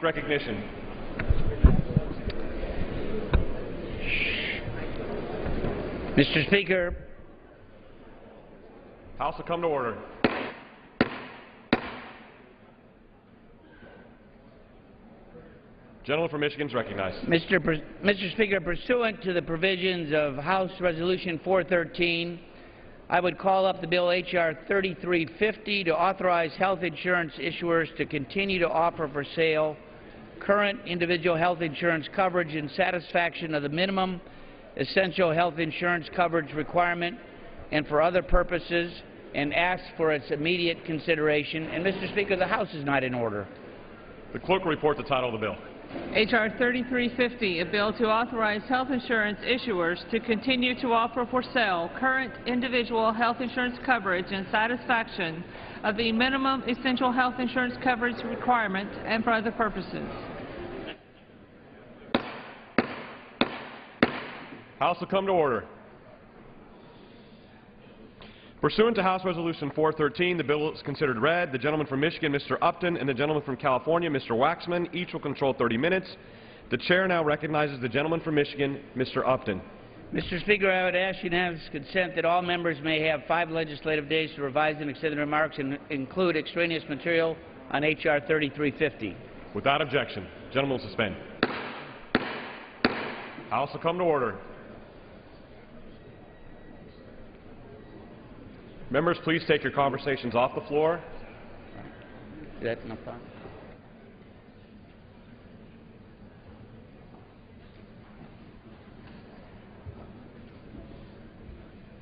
Recognition. Mr. Speaker. House will come to order. Gentleman from Michigan is recognized. Mr. Speaker, pursuant to the provisions of House Resolution 413, I would call up the bill H.R. 3350 to authorize health insurance issuers to continue to offer for sale current individual health insurance coverage in satisfaction of the minimum essential health insurance coverage requirement and for other purposes, and ask for its immediate consideration. And, Mr. Speaker, the House is not in order. The clerk will report the title of the bill. H.R. 3350, a bill to authorize health insurance issuers to continue to offer for sale current individual health insurance coverage in satisfaction of the minimum essential health insurance coverage requirement and for other purposes. House will come to order. Pursuant to House Resolution 413, the bill is considered read. The gentleman from Michigan, Mr. Upton, and the gentleman from California, Mr. Waxman, each will control 30 minutes. The chair now recognizes the gentleman from Michigan, Mr. Upton. Mr. Speaker, I would ask unanimous consent that all members may have 5 legislative days to revise and extend their remarks and include extraneous material on H.R. 3350. Without objection, gentleman will suspend. House will come to order. Members, please take your conversations off the floor. Is that no problem?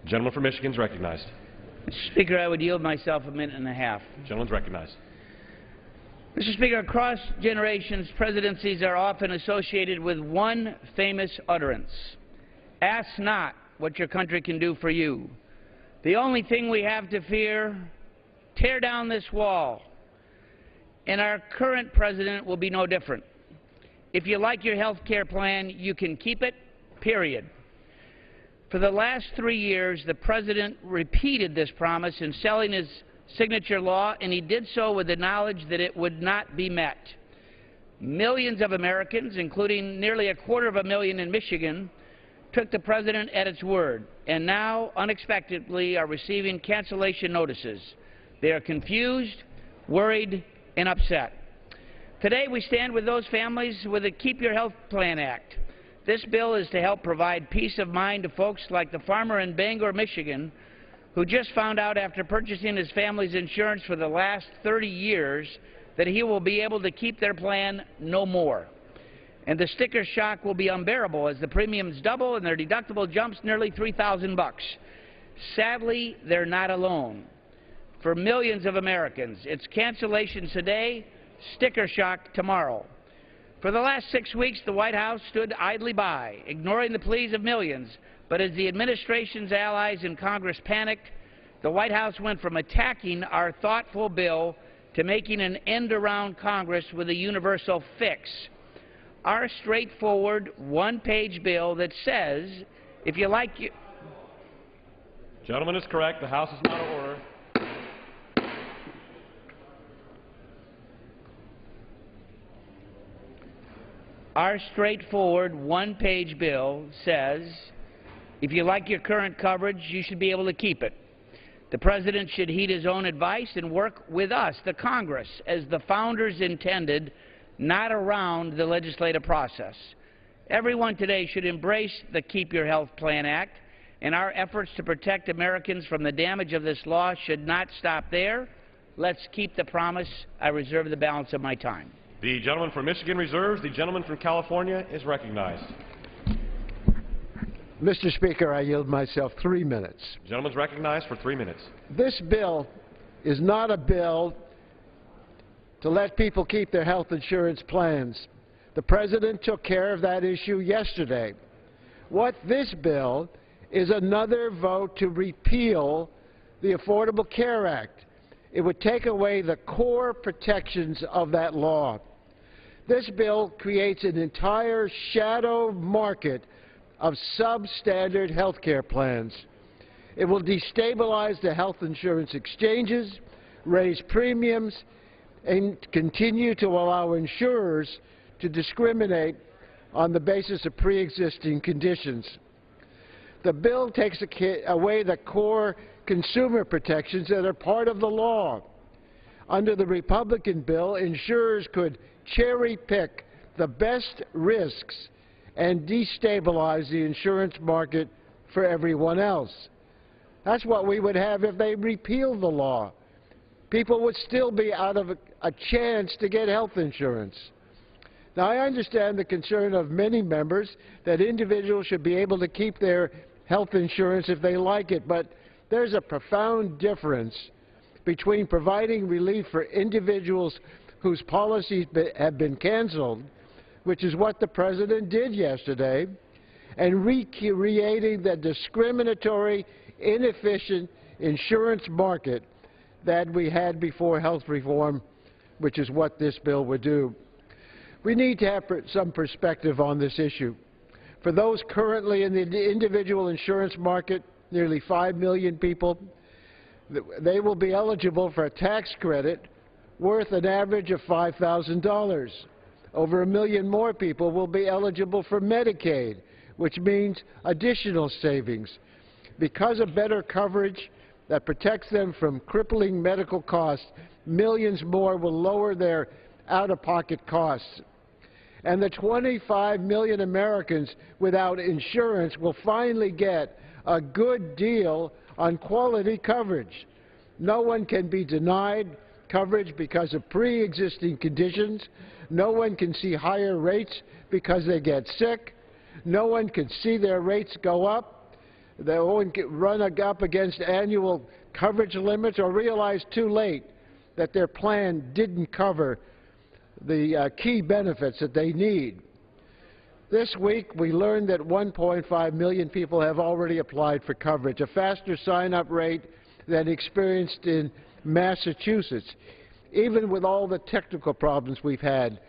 Gentleman from Michigan is recognized. Mr. Speaker, I would yield myself a minute and a half. Gentleman's recognized. Mr. Speaker, across generations, presidencies are often associated with one famous utterance: ask not what your country can do for you. The only thing we have to fear, tear down this wall. And our current president will be no different. If you like your health care plan, you can keep it, period. For the last 3 years, the president repeated this promise in selling his signature law, and he did so with the knowledge that it would not be met. Millions of Americans, including nearly 250,000 in Michigan, took the president at its word, and now, unexpectedly, are receiving cancellation notices. They are confused, worried, and upset. Today, we stand with those families with the Keep Your Health Plan Act. This bill is to help provide peace of mind to folks like the farmer in Bangor, Michigan, who just found out after purchasing his family's insurance for the last 30 years that he will be able to keep their plan no more. And the sticker shock will be unbearable as the premiums double and their deductible jumps nearly $3,000. Sadly, they're not alone. For millions of Americans, it's cancellations today, sticker shock tomorrow. For the last 6 weeks, the White House stood idly by, ignoring the pleas of millions. But as the administration's allies in Congress panicked, the White House went from attacking our thoughtful bill to making an end around Congress with a universal fix. Our straightforward one-page bill that says, if you like you... Gentleman is correct. The House is not in order. Our straightforward one-page bill says, if you like your current coverage, you should be able to keep it. The president should heed his own advice and work with us, the Congress, as the founders intended, not around the legislative process. Everyone today should embrace the Keep Your Health Plan Act, and our efforts to protect Americans from the damage of this law should not stop there. Let's keep the promise. I reserve the balance of my time. The gentleman from Michigan reserves. The gentleman from California is recognized. Mr. Speaker, I yield myself 3 minutes. The gentleman's recognized for 3 minutes. This bill is not a bill to let people keep their health insurance plans. The president took care of that issue yesterday. What this bill is another vote to repeal the Affordable Care Act. It would take away the core protections of that law. This bill creates an entire shadow market of substandard health care plans. It will destabilize the health insurance exchanges, raise premiums, and continue to allow insurers to discriminate on the basis of pre-existing conditions. The bill takes away the core consumer protections that are part of the law. Under the Republican bill, insurers could cherry-pick the best risks and destabilize the insurance market for everyone else. That's what we would have if they repealed the law. People would still be out of a chance to get health insurance. Now, I understand the concern of many members that individuals should be able to keep their health insurance if they like it, but there's a profound difference between providing relief for individuals whose policies have been canceled, which is what the President did yesterday, and recreating the discriminatory, inefficient insurance market that we had before health reform, which is what this bill would do. We need to have some perspective on this issue. For those currently in the individual insurance market, nearly 5 million people, they will be eligible for a tax credit worth an average of $5,000. Over 1 million more people will be eligible for Medicaid, which means additional savings. Because of better coverage that protects them from crippling medical costs, millions more will lower their out-of-pocket costs. And the 25 million Americans without insurance will finally get a good deal on quality coverage. No one can be denied coverage because of pre-existing conditions. No one can see higher rates because they get sick. No one can see their rates go up. They won't run up against annual coverage limits or realize too late that their plan didn't cover the key benefits that they need. This week, we learned that 1.5 million people have already applied for coverage, a faster sign-up rate than experienced in Massachusetts, even with all the technical problems we've had.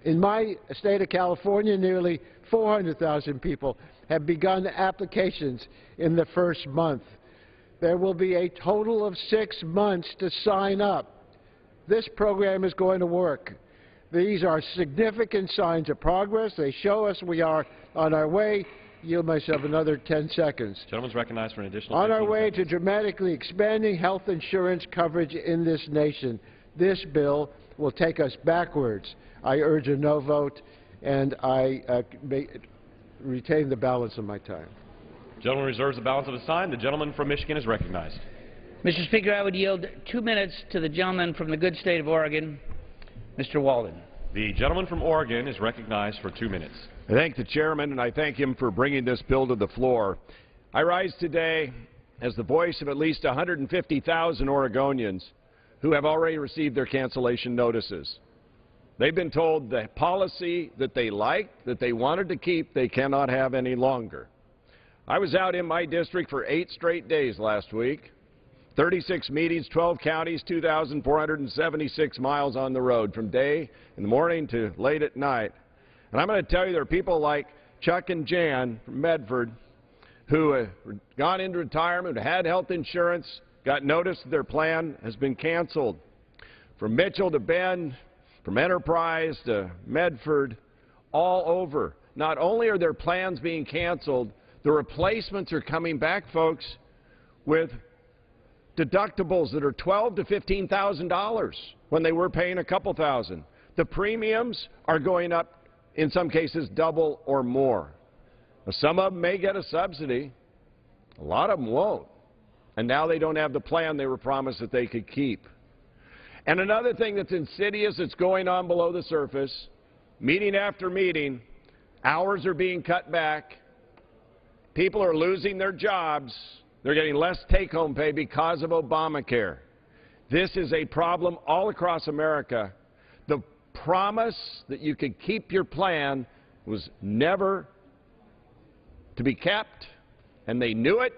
In my state of California, nearly 400,000 people have begun applications in the first month. There will be a total of 6 months to sign up. This program is going to work. These are significant signs of progress. They show us we are on our way. Yield myself another 10 seconds. Gentleman's recognized for an additional 15 seconds. On our way to seconds. dramatically expanding health insurance coverage in this nation. This bill will take us backwards. I urge a no vote, and I retain the balance of my time. Gentleman reserves the balance of his time. The gentleman from Michigan is recognized. Mr. Speaker, I would yield 2 minutes to the gentleman from the good state of Oregon, Mr. Walden. The gentleman from Oregon is recognized for 2 minutes. I thank the chairman, and I thank him for bringing this bill to the floor. I rise today as the voice of at least 150,000 Oregonians who have already received their cancellation notices. They've been told the policy that they liked, that they wanted to keep, they cannot have any longer. I was out in my district for 8 straight days last week. 36 meetings, 12 counties, 2,476 miles on the road from day in the morning to late at night. And I'm going to tell you there are people like Chuck and Jan from Medford who have gone into retirement, had health insurance, got notice that their plan has been canceled. From Mitchell to Bend, from Enterprise to Medford, all over. Not only are their plans being canceled, the replacements are coming back, folks, with deductibles that are $12,000 to $15,000 when they were paying a couple thousand. The premiums are going up, in some cases, double or more. Now, some of them may get a subsidy. A lot of them won't. And now they don't have the plan they were promised that they could keep. And another thing that's insidious that's going on below the surface, meeting after meeting, hours are being cut back. People are losing their jobs. They're getting less take-home pay because of Obamacare. This is a problem all across America. The promise that you could keep your plan was never to be kept, and they knew it,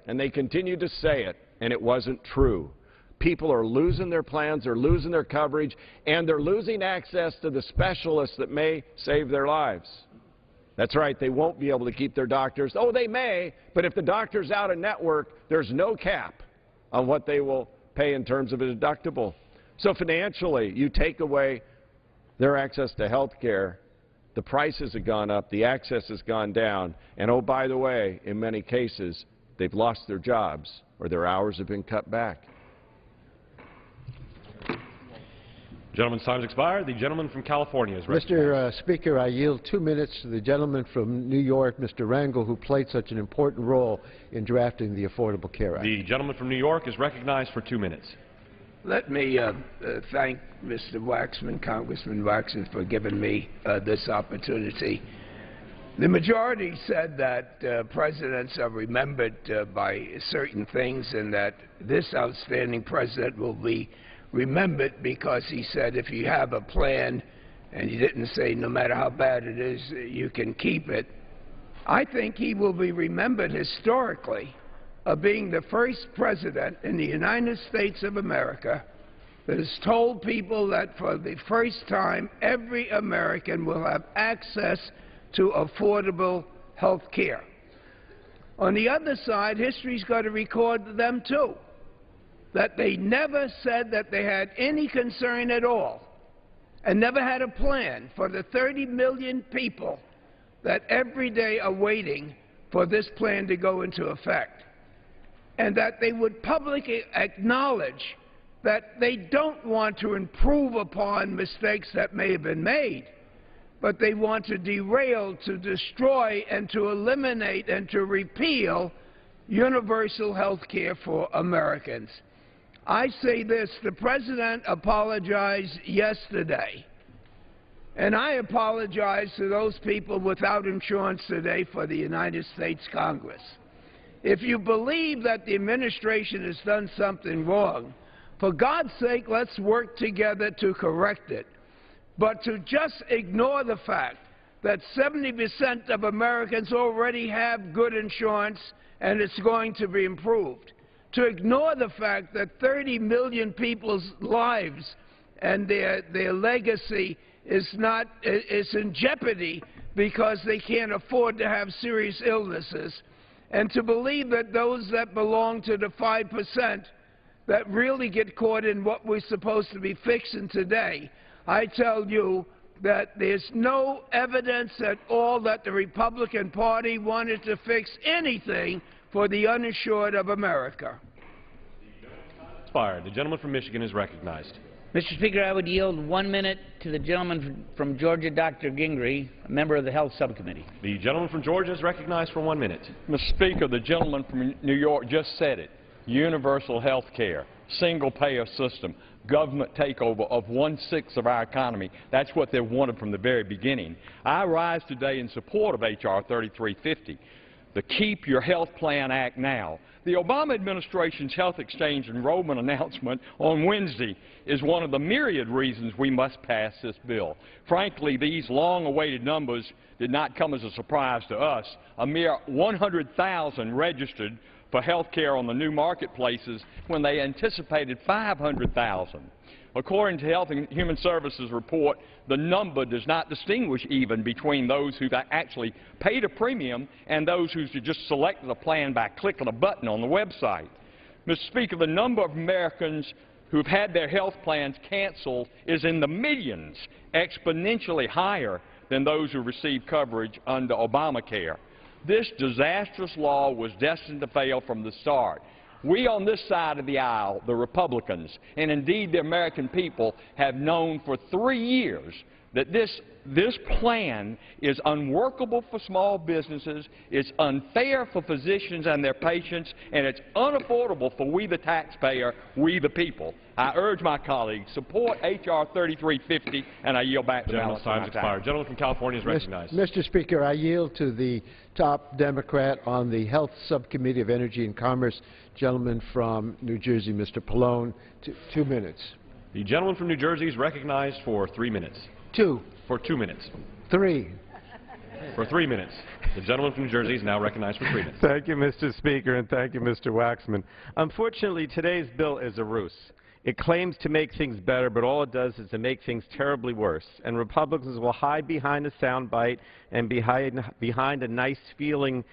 and they continued to say it, and it wasn't true. People are losing their plans, they're losing their coverage, and they're losing access to the specialists that may save their lives. That's right, they won't be able to keep their doctors. Oh, they may, but if the doctor's out of network, there's no cap on what they will pay in terms of a deductible. So financially, you take away their access to health care, the prices have gone up, the access has gone down, and oh, by the way, in many cases, they've lost their jobs or their hours have been cut back. Gentleman's time has expired. The gentleman from California is recognized. Mr. Speaker, I yield 2 minutes to the gentleman from New York, Mr. Rangel, who played such an important role in drafting the Affordable Care Act. The gentleman from New York is recognized for 2 minutes. Let me thank Mr. Waxman, Congressman Waxman, for giving me this opportunity. The majority said that presidents are remembered by certain things and that this outstanding president will be remembered because he said if you have a plan, and he didn't say no matter how bad it is, you can keep it. I think he will be remembered historically of being the first president in the United States of America that has told people that for the first time every American will have access to affordable health care. On the other side, history's got to record them too, that they never said that they had any concern at all and never had a plan for the 30 million people that every day are waiting for this plan to go into effect, and that they would publicly acknowledge that they don't want to improve upon mistakes that may have been made, but they want to derail, to destroy, and to eliminate and to repeal universal health care for Americans. I say this, the President apologized yesterday, and I apologize to those people without insurance today for the United States Congress. If you believe that the administration has done something wrong, for God's sake, let's work together to correct it. But to just ignore the fact that 70% of Americans already have good insurance and it's going to be improved, to ignore the fact that 30 million people's lives and their legacy is in jeopardy because they can't afford to have serious illnesses, and to believe that those that belong to the 5% that really get caught in what we're supposed to be fixing today, I tell you that there's no evidence at all that the Republican Party wanted to fix anything for the uninsured of America. Expired. The gentleman from Michigan is recognized. Mr. Speaker, I would yield 1 minute to the gentleman from Georgia, Dr. Gingrey, a member of the Health Subcommittee. The gentleman from Georgia is recognized for 1 minute. Mr. Speaker, the gentleman from New York just said it. Universal health care, single-payer system, government takeover of 1/6 of our economy. That's what they wanted from the very beginning. I rise today in support of H.R. 3350, the Keep Your Health Plan Act Now. The Obama administration's health exchange enrollment announcement on Wednesday is one of the myriad reasons we must pass this bill. Frankly, these long-awaited numbers did not come as a surprise to us. A mere 100,000 registered for health care on the new marketplaces when they anticipated 500,000. According to Health and Human Services report, the number does not distinguish even between those who've actually paid a premium and those who just selected a plan by clicking a button on the website. Mr. Speaker, the number of Americans who've had their health plans canceled is in the millions, exponentially higher than those who received coverage under Obamacare. This disastrous law was destined to fail from the start. We on this side of the aisle, the Republicans, and indeed the American people, have known for 3 years that this plan is unworkable for small businesses, it's unfair for physicians and their patients, and it's unaffordable for we the taxpayer, we the people. I urge my colleagues, support H.R. 3350, and I yield back to the balance of my time. Gentleman from California is recognized. Mr. Speaker, I yield to the top Democrat on the Health Subcommittee of Energy and Commerce, gentleman from New Jersey, Mr. Pallone, 2 minutes. The gentleman from New Jersey is recognized for 3 minutes. 2. For 2 minutes. 3. For 3 minutes. The gentleman from New Jersey is now recognized for 3 minutes. Thank you, Mr. Speaker, and thank you, Mr. Waxman. Unfortunately, today's bill is a ruse. It claims to make things better, but all it does is to make things terribly worse. And Republicans will hide behind a soundbite and behind a nice-feeling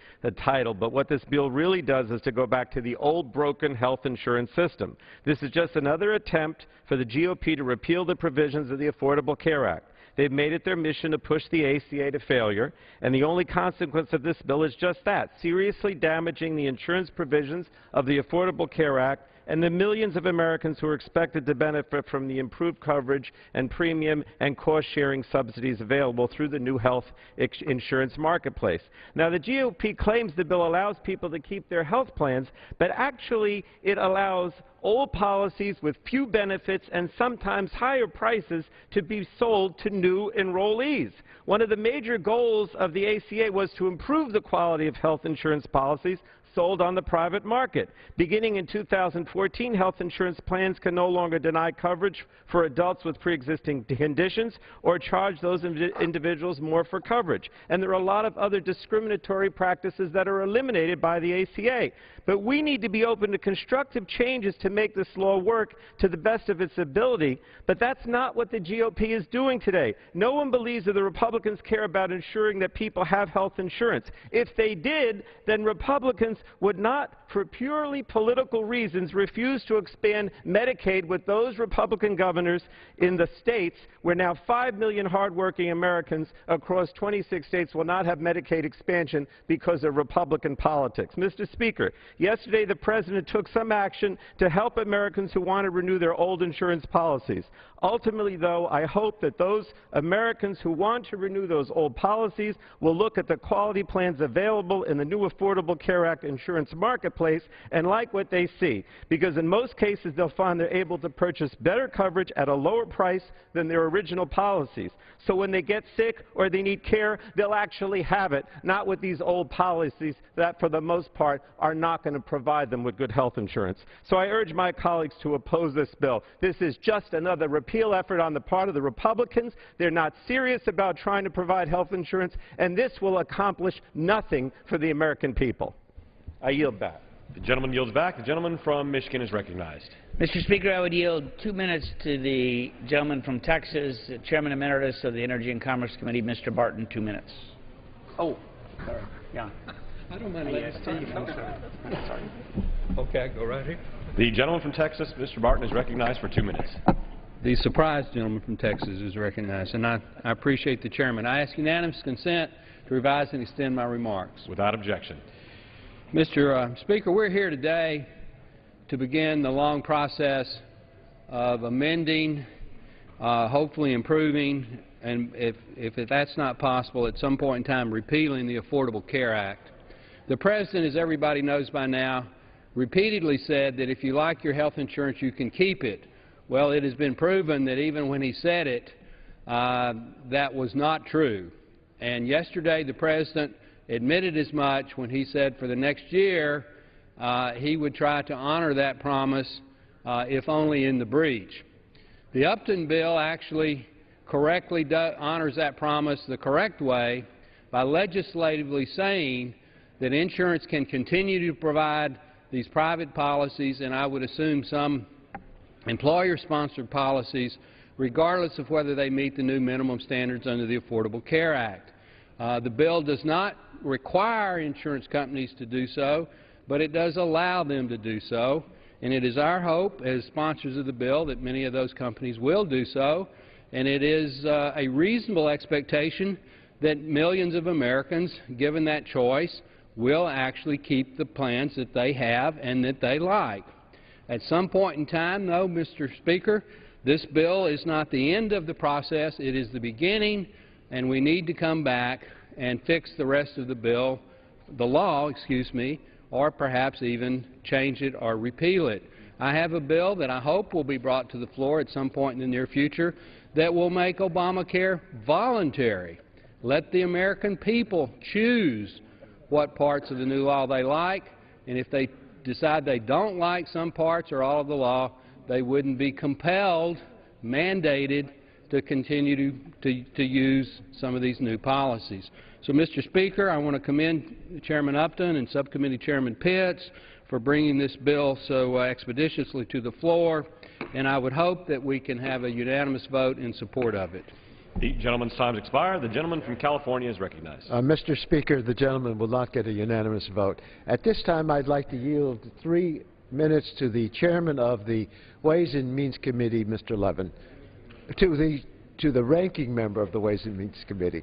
title. But what this bill really does is to go back to the old broken health insurance system. This is just another attempt for the GOP to repeal the provisions of the Affordable Care Act. They've made it their mission to push the ACA to failure, and the only consequence of this bill is just that, seriously damaging the insurance provisions of the Affordable Care Act and the millions of Americans who are expected to benefit from the improved coverage and premium and cost-sharing subsidies available through the new health insurance marketplace. Now, the GOP claims the bill allows people to keep their health plans, but actually it allows old policies with few benefits and sometimes higher prices to be sold to new enrollees. One of the major goals of the ACA was to improve the quality of health insurance policies sold on the private market. Beginning in 2014, health insurance plans can no longer deny coverage for adults with pre-existing conditions or charge those individuals more for coverage. And there are a lot of other discriminatory practices that are eliminated by the ACA. But we need to be open to constructive changes to make this law work to the best of its ability. But that's not what the GOP is doing today. No one believes that the Republicans care about ensuring that people have health insurance. If they did, then Republicans would not, for purely political reasons, refuse to expand Medicaid with those Republican governors in the states where now 5 million hardworking Americans across 26 states will not have Medicaid expansion because of Republican politics. Mr. Speaker, yesterday the President took some action to help Americans who want to renew their old insurance policies. Ultimately, though, I hope that those Americans who want to renew those old policies will look at the quality plans available in the new Affordable Care Act insurance marketplace and like what they see, because in most cases they'll find they're able to purchase better coverage at a lower price than their original policies. So when they get sick or they need care, they'll actually have it, not with these old policies that for the most part are not going to provide them with good health insurance. So I urge my colleagues to oppose this bill. This is just another repeal effort on the part of the Republicans. They're not serious about trying to provide health insurance, and this will accomplish nothing for the American people. I yield back. The gentleman yields back. The gentleman from Michigan is recognized. Mr. Speaker, I would yield 2 minutes to the gentleman from Texas, Chairman Emeritus of the Energy and Commerce Committee, Mr. Barton, 2 minutes. Oh, sorry. Yeah. I don't mind letting Steve. I'm sorry. Okay, go right here. The gentleman from Texas, Mr. Barton, is recognized for 2 minutes. The surprised gentleman from Texas is recognized, and I appreciate the chairman. I ask unanimous consent to revise and extend my remarks. Without objection. Mr. Speaker, we're here today to begin the long process of amending, hopefully improving, and if that's not possible, at some point in time repealing the Affordable Care Act. The President, as everybody knows by now, repeatedly said that if you like your health insurance, you can keep it. Well, it has been proven that even when he said it, that was not true. And yesterday the President admitted as much when he said for the next year he would try to honor that promise, if only in the breach. The Upton bill actually correctly honors that promise the correct way by legislatively saying that insurance can continue to provide these private policies, and I would assume some employer-sponsored policies, regardless of whether they meet the new minimum standards under the Affordable Care Act. The bill does not require insurance companies to do so, but it does allow them to do so, and it is our hope as sponsors of the bill that many of those companies will do so, and it is a reasonable expectation that millions of Americans, given that choice, will actually keep the plans that they have and that they like. At some point in time, though, Mr. Speaker, this bill is not the end of the process. It is the beginning, and we need to come back and fix the rest of the bill, the law, excuse me, or perhaps even change it or repeal it. I have a bill that I hope will be brought to the floor at some point in the near future that will make Obamacare voluntary. Let the American people choose what parts of the new law they like, and if they decide they don't like some parts or all of the law, they wouldn't be compelled, mandated, to continue to use some of these new policies. So, Mr. Speaker, I want to commend Chairman Upton and Subcommittee Chairman Pitts for bringing this bill so expeditiously to the floor. and I would hope that we can have a unanimous vote in support of it. The gentleman's time has expired. The gentleman from California is recognized. Mr. Speaker, the gentleman will not get a unanimous vote. At this time, I'd like to yield 3 minutes to the chairman of the Ways and Means Committee, Mr. Levin, to the ranking member of the Ways and Means Committee,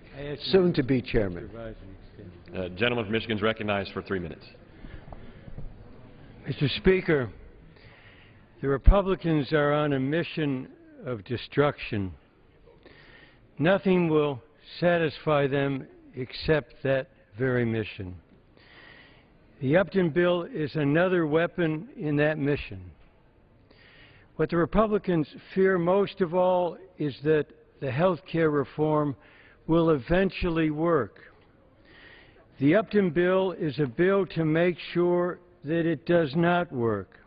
soon to be chairman. Gentleman from Michigan is recognized for 3 minutes. Mr. Speaker, the Republicans are on a mission of destruction. Nothing will satisfy them except that very mission. The Upton bill is another weapon in that mission. What the Republicans fear most of all is that the health care reform will eventually work. The Upton bill is a bill to make sure that it does not work.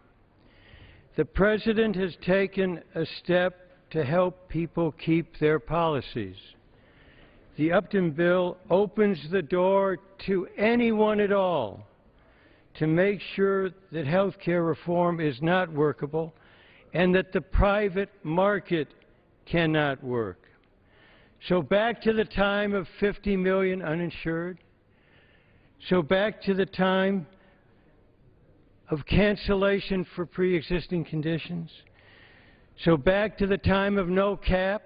The President has taken a step to help people keep their policies. The Upton bill opens the door to anyone at all to make sure that health care reform is not workable and that the private market cannot work. So back to the time of 50 million uninsured. So back to the time of cancellation for pre-existing conditions. So back to the time of no cap.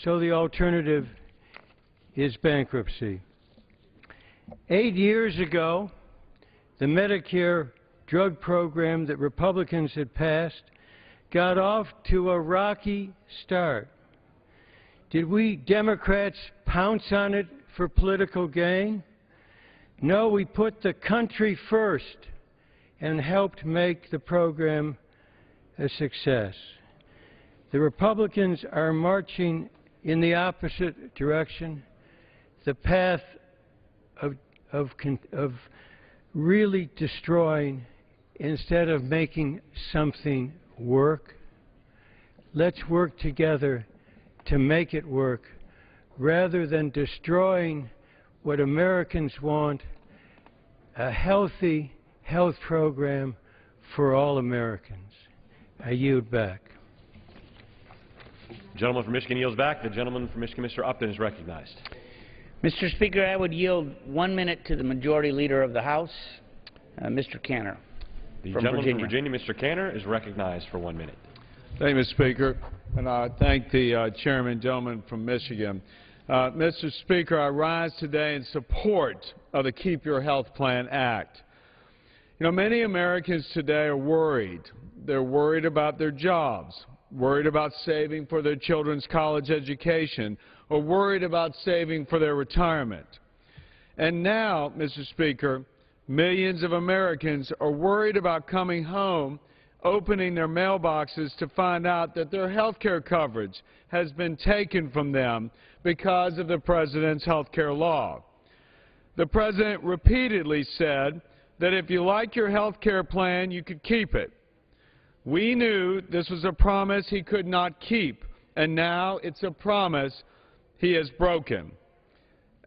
So the alternative is bankruptcy. 8 years ago, the Medicare drug program that Republicans had passed got off to a rocky start. Did we Democrats pounce on it for political gain? No, we put the country first and helped make the program a success. The Republicans are marching in the opposite direction, the path of really destroying instead of making something work. Let's work together to make it work rather than destroying what Americans want, a healthy health program for all Americans. I yield back. The gentleman from Michigan yields back. The gentleman from Michigan, Mr. Upton, is recognized. Mr. Speaker, I would yield 1 minute to the Majority Leader of the House, Mr. Cantor. The gentleman from Virginia, Mr. Cantor, is recognized for 1 minute. Thank you, Mr. Speaker, and I thank the chairman, gentleman from Michigan. Mr. Speaker, I rise today in support of the Keep Your Health Plan Act. You know, many Americans today are worried. They're worried about their jobs, worried about saving for their children's college education, or worried about saving for their retirement. And now, Mr. Speaker, millions of Americans are worried about coming home, opening their mailboxes to find out that their health care coverage has been taken from them because of the President's health care law. The President repeatedly said that if you like your health care plan, you could keep it. We knew this was a promise he could not keep, and now it's a promise he has broken.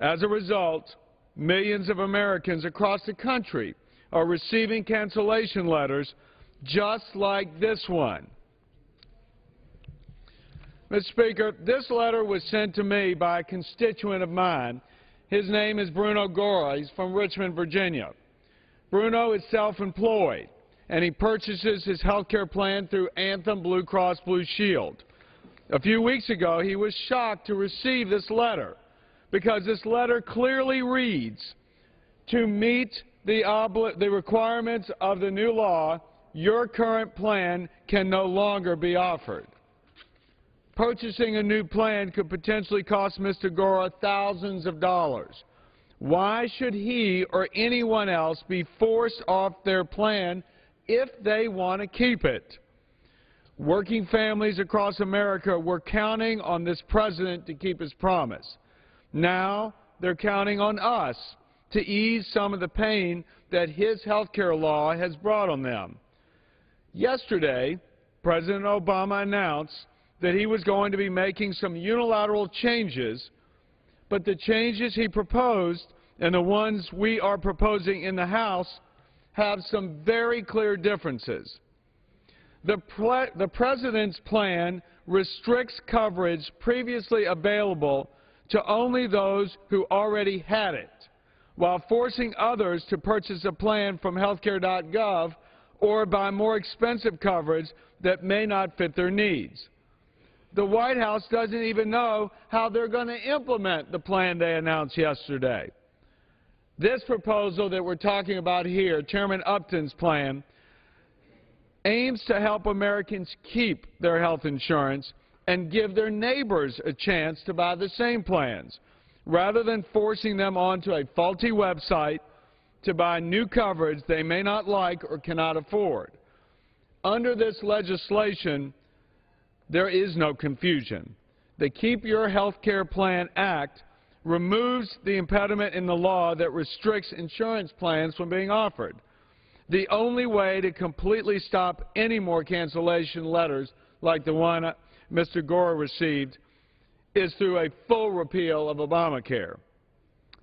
As a result, millions of Americans across the country are receiving cancellation letters just like this one. Mr. Speaker, this letter was sent to me by a constituent of mine. His name is Bruno Gora. He's from Richmond, Virginia. Bruno is self-employed, and he purchases his health care plan through Anthem Blue Cross Blue Shield. A few weeks ago, he was shocked to receive this letter because this letter clearly reads, to meet the requirements of the new law, your current plan can no longer be offered. Purchasing a new plan could potentially cost Mr. Gora thousands of dollars. Why should he or anyone else be forced off their plan if they want to keep it? Working families across America were counting on this President to keep his promise. Now they're counting on us to ease some of the pain that his health care law has brought on them. Yesterday, President Obama announced that he was going to be making some unilateral changes, but the changes he proposed and the ones we are proposing in the House have some very clear differences. The President's plan restricts coverage previously available to only those who already had it, while forcing others to purchase a plan from healthcare.gov or buy more expensive coverage that may not fit their needs. The White House doesn't even know how they're going to implement the plan they announced yesterday. This proposal that we're talking about here, Chairman Upton's plan, aims to help Americans keep their health insurance and give their neighbors a chance to buy the same plans, rather than forcing them onto a faulty website to buy new coverage they may not like or cannot afford. Under this legislation, there is no confusion. The Keep Your Health Care Plan Act removes the impediment in the law that restricts insurance plans from being offered. The only way to completely stop any more cancellation letters like the one Mr. Gore received is through a full repeal of Obamacare.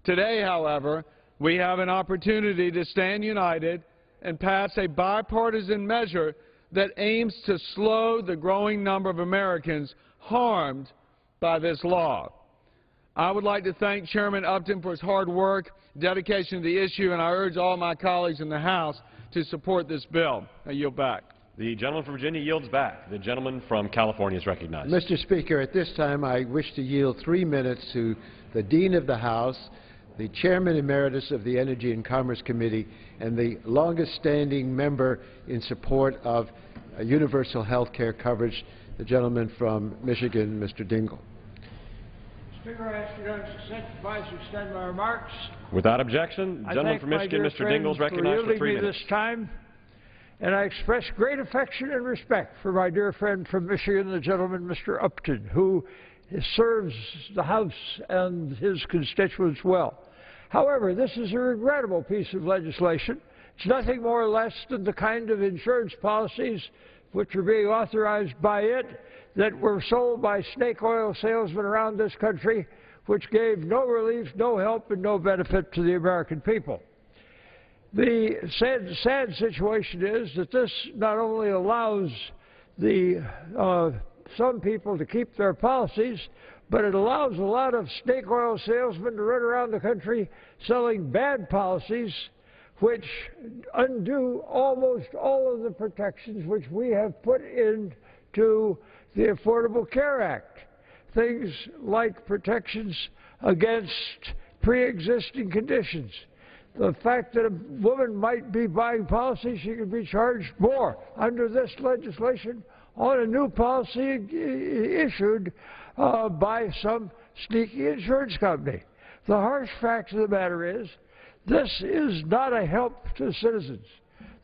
Today, however, we have an opportunity to stand united and pass a bipartisan measure that aims to slow the growing number of Americans harmed by this law. I would like to thank Chairman Upton for his hard work, dedication to the issue, and I urge all my colleagues in the House to support this bill. I yield back. The gentleman from Virginia yields back. The gentleman from California is recognized. Mr. Speaker, at this time I wish to yield 3 minutes to the Dean of the House, the Chairman Emeritus of the Energy and Commerce Committee, and the longest-standing member in support of universal health care coverage, the gentleman from Michigan, Mr. Dingell. Speaker, I ask unanimous consent to extend my remarks. Without objection, the gentleman from Michigan, Mr. Dingell, is recognized for 3 minutes. This time, and I express great affection and respect for my dear friend from Michigan, the gentleman, Mr. Upton, who serves the House and his constituents well. However, this is a regrettable piece of legislation. It's nothing more or less than the kind of insurance policies which are being authorized by it that were sold by snake oil salesmen around this country, which gave no relief, no help, and no benefit to the American people. The sad situation is that this not only allows some people to keep their policies, but it allows a lot of snake oil salesmen to run around the country selling bad policies which undo almost all of the protections which we have put into the Affordable Care Act. Things like protections against pre-existing conditions. The fact that a woman might be buying policies, she could be charged more under this legislation on a new policy issued by some sneaky insurance company. The harsh fact of the matter is, this is not a help to citizens.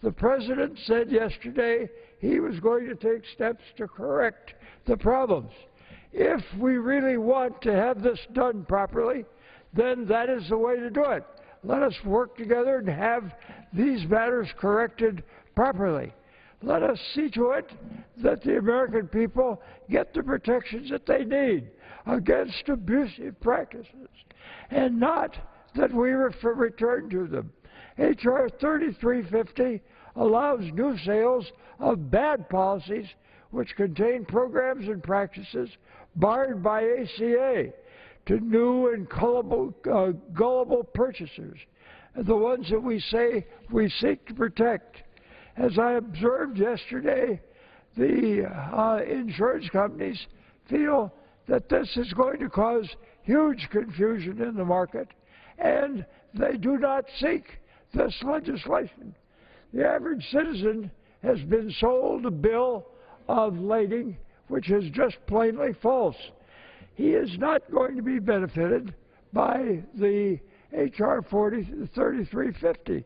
The President said yesterday he was going to take steps to correct the problems. If we really want to have this done properly, then that is the way to do it. Let us work together and have these matters corrected properly. Let us see to it that the American people get the protections that they need against abusive practices, and not that we return to them. H.R. 3350 allows new sales of bad policies which contain programs and practices barred by ACA to new and gullible purchasers, the ones that we say we seek to protect. As I observed yesterday, the insurance companies feel that this is going to cause huge confusion in the market, and they do not seek this legislation. The average citizen has been sold a bill of lading which is just plainly false. He is not going to be benefited by the H.R. 3350.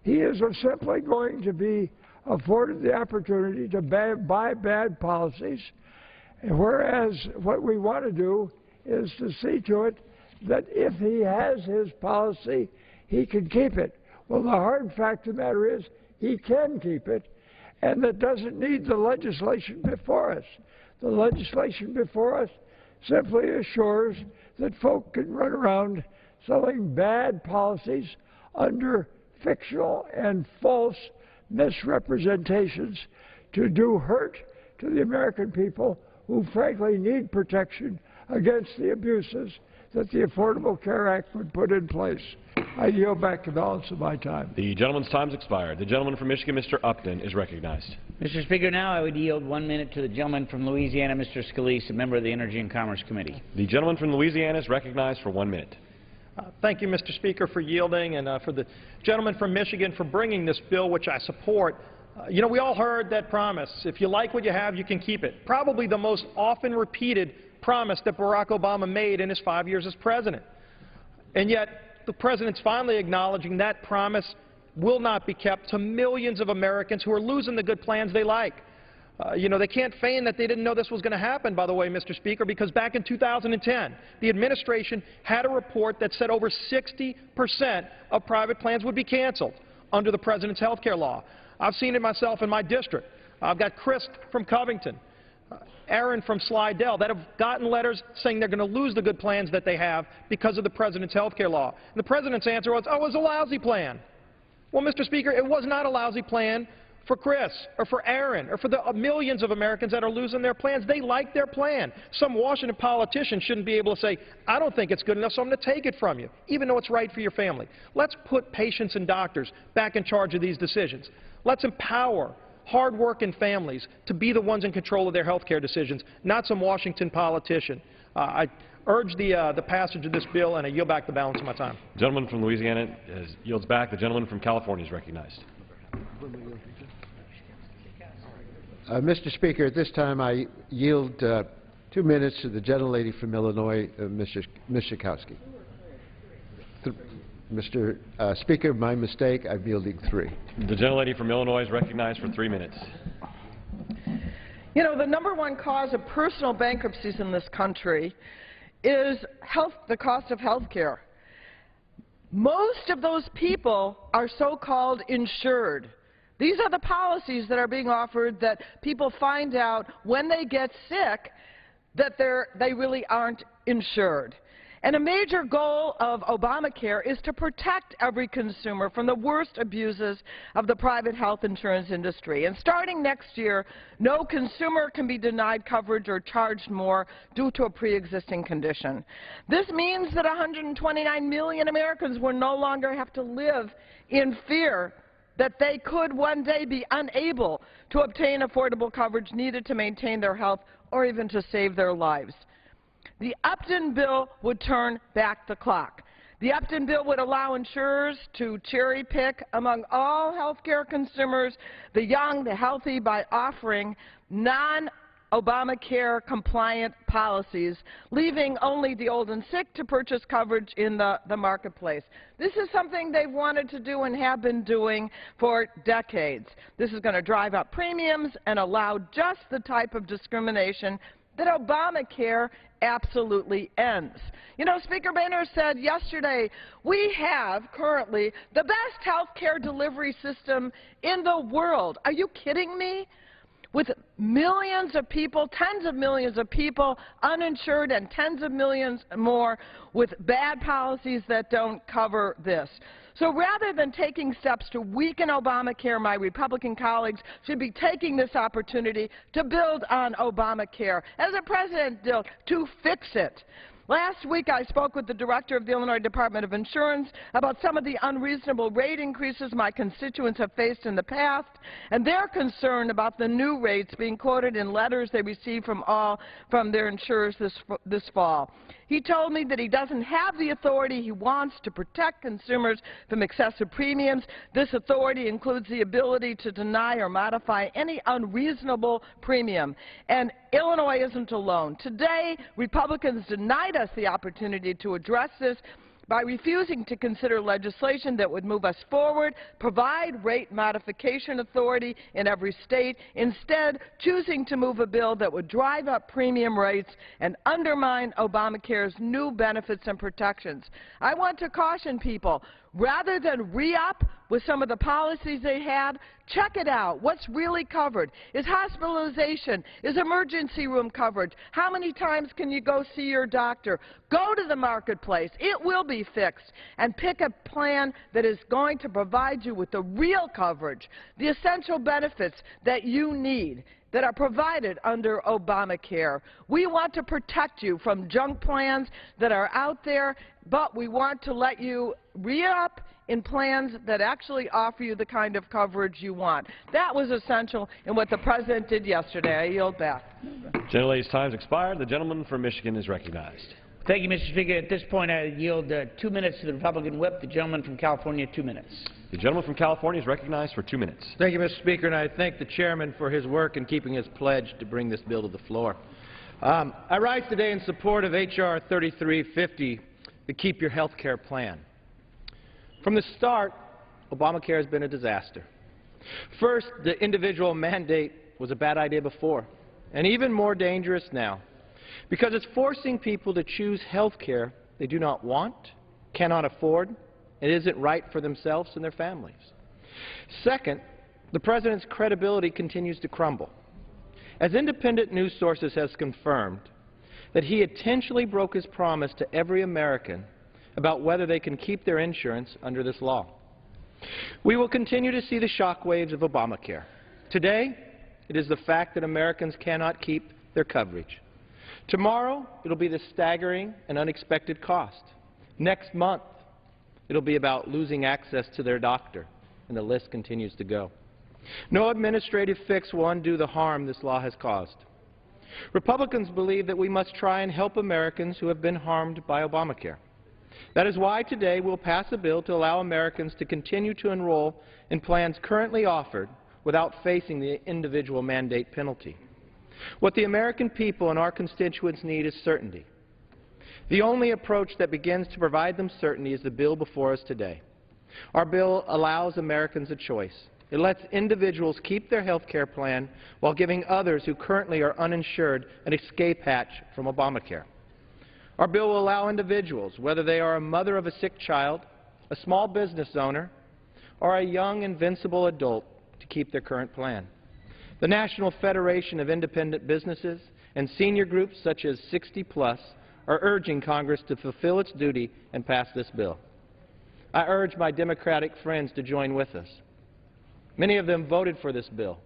He is simply going to be afforded the opportunity to buy bad policies, whereas what we want to do is to see to it that if he has his policy, he can keep it. Well, the hard fact of the matter is he can keep it, and that doesn't need the legislation before us. The legislation before us simply assures that folk can run around selling bad policies under fictional and false misrepresentations to do hurt to the American people who frankly need protection against the abuses that the Affordable Care Act would put in place. I yield back the balance of my time. The gentleman's time's expired. The gentleman from Michigan, Mr. Upton, is recognized. Mr. Speaker, now I would yield 1 minute to the gentleman from Louisiana, Mr. Scalise, a member of the Energy and Commerce Committee. The gentleman from Louisiana is recognized for 1 minute. Thank you, Mr. Speaker, for yielding, and for the gentleman from Michigan for bringing this bill, which I support. You know, we all heard that promise. If you like what you have, you can keep it. Probably the most often repeated promise that Barack Obama made in his 5 years as president. And yet, the president's finally acknowledging that promise will not be kept to millions of Americans who are losing the good plans they like. You know, they can't feign that they didn't know this was going to happen, by the way, Mr. Speaker, because back in 2010, the administration had a report that said over 60% of private plans would be canceled under the president's health care law. I've seen it myself in my district. I've got Chris from Covington, Aaron from Slidell, that have gotten letters saying they're going to lose the good plans that they have because of the president's health care law. And the president's answer was, oh, it was a lousy plan. Well, Mr. Speaker, it was not a lousy plan for Chris or for Aaron or for the millions of Americans that are losing their plans. They like their plan. Some Washington politician shouldn't be able to say, I don't think it's good enough, so I'm going to take it from you, even though it's right for your family. Let's put patients and doctors back in charge of these decisions. Let's empower hard-working families to be the ones in control of their health care decisions, not some Washington politician. I urge the passage of this bill, and I yield back the balance of my time. The gentleman from Louisiana yields back. The gentleman from California is recognized. Mr. Speaker, at this time I yield 2 minutes to the gentlelady from Illinois, Ms. Schakowsky. Mr. Speaker, my mistake. I'm yielding 3. The gentlelady from Illinois is recognized for 3 minutes. You know, the #1 cause of personal bankruptcies in this country is the cost of health care. Most of those people are so-called insured. These are the policies that are being offered that people find out when they get sick that they really aren't insured. And a major goal of Obamacare is to protect every consumer from the worst abuses of the private health insurance industry. And starting next year, no consumer can be denied coverage or charged more due to a pre-existing condition. This means that 129 million Americans will no longer have to live in fear that they could one day be unable to obtain affordable coverage needed to maintain their health or even to save their lives. The Upton bill would turn back the clock. The Upton bill would allow insurers to cherry-pick among all health care consumers, the young, the healthy, by offering non-Obamacare compliant policies, leaving only the old and sick to purchase coverage in the marketplace. This is something they've wanted to do and have been doing for decades. This is going to drive up premiums and allow just the type of discrimination that Obamacare absolutely ends. You know, Speaker Boehner said yesterday, we have currently the best health care delivery system in the world. Are you kidding me? With millions of people, tens of millions of people uninsured and tens of millions more with bad policies that don't cover this. So rather than taking steps to weaken Obamacare, my Republican colleagues should be taking this opportunity to build on Obamacare, as the President did, to fix it. Last week, I spoke with the director of the Illinois Department of Insurance about some of the unreasonable rate increases my constituents have faced in the past, and they're concerned about the new rates being quoted in letters they received from their insurers this fall. He told me that he doesn't have the authority he wants to protect consumers from excessive premiums. This authority includes the ability to deny or modify any unreasonable premium. And Illinois isn't alone. Today, Republicans denied us the opportunity to address this by refusing to consider legislation that would move us forward, provide rate modification authority in every state, instead choosing to move a bill that would drive up premium rates and undermine Obamacare's new benefits and protections. I want to caution people, rather than re-up with some of the policies they have. Check it out. What's really covered? Is hospitalization? Is emergency room coverage? How many times can you go see your doctor? Go to the marketplace. It will be fixed. And pick a plan that is going to provide you with the real coverage, the essential benefits that you need, that are provided under Obamacare. We want to protect you from junk plans that are out there, but we want to let you re-up in plans that actually offer you the kind of coverage you want. That was essential in what the President did yesterday. I yield back. Gentlelady's time has expired. The gentleman from Michigan is recognized. Thank you, Mr. Speaker. At this point, I yield 2 minutes to the Republican whip. The gentleman from California, 2 minutes. The gentleman from California is recognized for 2 minutes. Thank you, Mr. Speaker, and I thank the chairman for his work in keeping his pledge to bring this bill to the floor. I rise today in support of H.R. 3350, the Keep Your Health Care Plan. From the start, Obamacare has been a disaster. First, the individual mandate was a bad idea before, and even more dangerous now, because it's forcing people to choose health care they do not want, cannot afford, and isn't right for themselves and their families. Second, the President's credibility continues to crumble, as independent news sources has confirmed that he intentionally broke his promise to every American about whether they can keep their insurance under this law. We will continue to see the shockwaves of Obamacare. Today, it is the fact that Americans cannot keep their coverage. Tomorrow, it'll be the staggering and unexpected cost. Next month, it'll be about losing access to their doctor, and the list continues to go. No administrative fix will undo the harm this law has caused. Republicans believe that we must try and help Americans who have been harmed by Obamacare. That is why today we'll pass a bill to allow Americans to continue to enroll in plans currently offered without facing the individual mandate penalty. What the American people and our constituents need is certainty. The only approach that begins to provide them certainty is the bill before us today. Our bill allows Americans a choice. It lets individuals keep their health care plan while giving others who currently are uninsured an escape hatch from Obamacare. Our bill will allow individuals, whether they are a mother of a sick child, a small business owner, or a young, invincible adult, to keep their current plan. The National Federation of Independent Businesses and senior groups such as 60 Plus are urging Congress to fulfill its duty and pass this bill. I urge my Democratic friends to join with us. Many of them voted for this bill.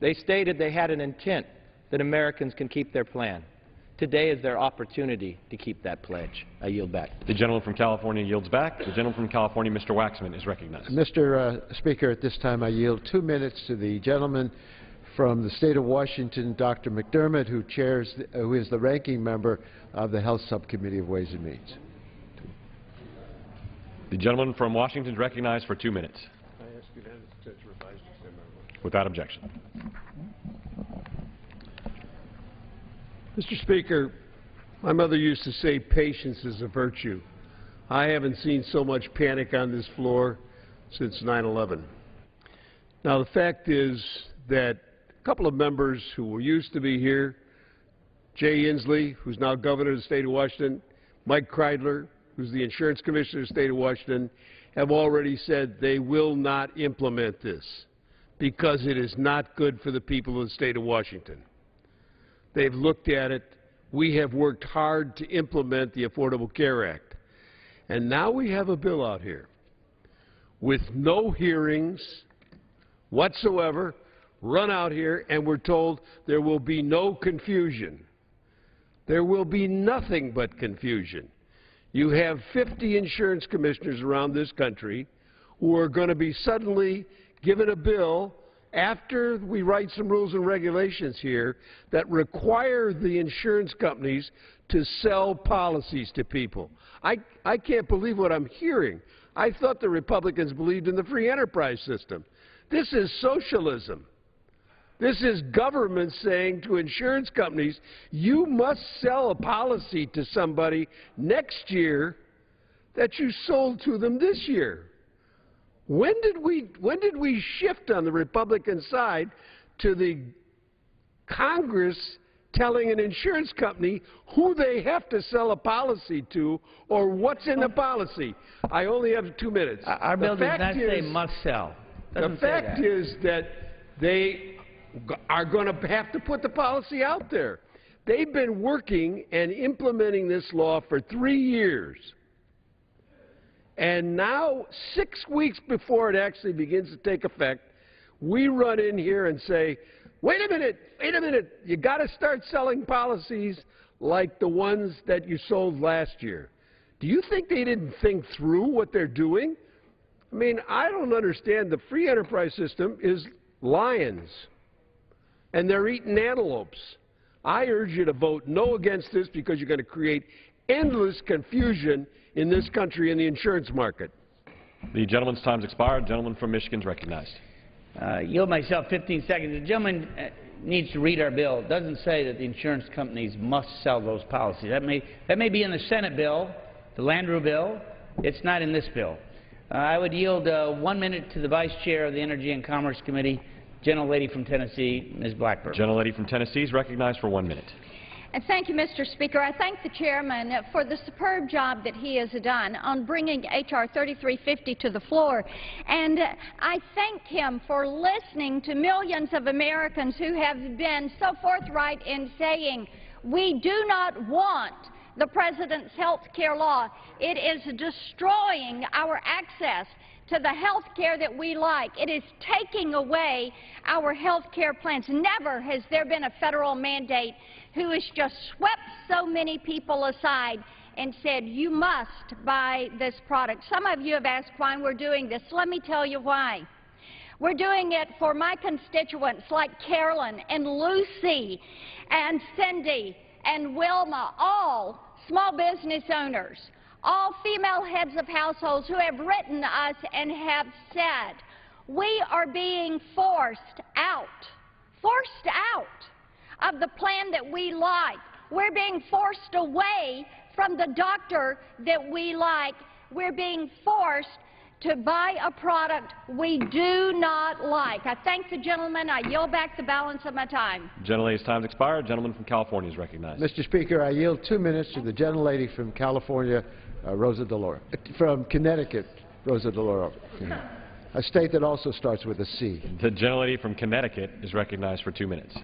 They stated they had an intent that Americans can keep their plan. Today is their opportunity to keep that pledge. I yield back. The gentleman from California yields back. The gentleman from California, Mr. Waxman, is recognized. Mr. Speaker, at this time I yield 2 minutes to the gentleman from the state of Washington, Dr. McDermott, who is the ranking member of the Health Subcommittee of Ways and Means. The gentleman from Washington is recognized for 2 minutes. Without objection. Mr. Speaker, my mother used to say patience is a virtue. I haven't seen so much panic on this floor since 9/11. Now, the fact is that a couple of members who used to be here, Jay Inslee, who's now governor of the state of Washington, Mike Kreidler, who's the insurance commissioner of the state of Washington, have already said they will not implement this because it is not good for the people of the state of Washington. They've looked at it. We have worked hard to implement the Affordable Care Act. And now we have a bill out here with no hearings whatsoever, run out here, and we're told there will be no confusion. There will be nothing but confusion. You have 50 insurance commissioners around this country who are going to be suddenly given a bill after we write some rules and regulations here that require the insurance companies to sell policies to people. I can't believe what I'm hearing. I thought the Republicans believed in the free enterprise system. This is socialism. This is government saying to insurance companies, you must sell a policy to somebody next year that you sold to them this year. When did we shift on the Republican side to the Congress telling an insurance company who they have to sell a policy to or what's in the policy. I only have 2 minutes. Our bill does not say must sell. The fact is that they are going to have to put the policy out there. They've been working and implementing this law for 3 years. And now, 6 weeks before it actually begins to take effect, we run in here and say, wait a minute, you got to start selling policies like the ones that you sold last year. Do you think they didn't think through what they're doing? I mean, I don't understand. The free enterprise system is lions, and they're eating antelopes. I urge you to vote no against this because you're going to create endless confusion in this country in the insurance market. The gentleman's time's expired. Gentleman from Michigan is recognized. Yield myself 15 seconds. The gentleman needs to read our bill. It doesn't say that the insurance companies must sell those policies. That may be in the Senate bill, the Landrieu bill. It's not in this bill. I would yield 1 minute to the Vice Chair of the Energy and Commerce Committee, Gentlelady from Tennessee, Ms. Blackburn. Gentlelady from Tennessee is recognized for 1 minute. Thank you, Mr. Speaker. I thank the chairman for the superb job that he has done on bringing H.R. 3350 to the floor. And I thank him for listening to millions of Americans who have been so forthright in saying, we do not want the President's health care law. It is destroying our access to the health care that we like. It is taking away our health care plans. Never has there been a federal mandate who has just swept so many people aside and said, you must buy this product. Some of you have asked why we're doing this. Let me tell you why. We're doing it for my constituents like Carolyn and Lucy and Cindy and Wilma, all small business owners, all female heads of households who have written us and have said, we are being forced out of the plan that we like. We're being forced away from the doctor that we like. We're being forced to buy a product we do not like. I thank the gentleman. I yield back the balance of my time. Gentlelady's time has expired. Gentleman from California is recognized. Mr. Speaker, I yield 2 minutes to the gentlelady from California, Rosa DeLauro. From Connecticut, Rosa DeLauro. A state that also starts with a C. The gentlelady from Connecticut is recognized for 2 minutes.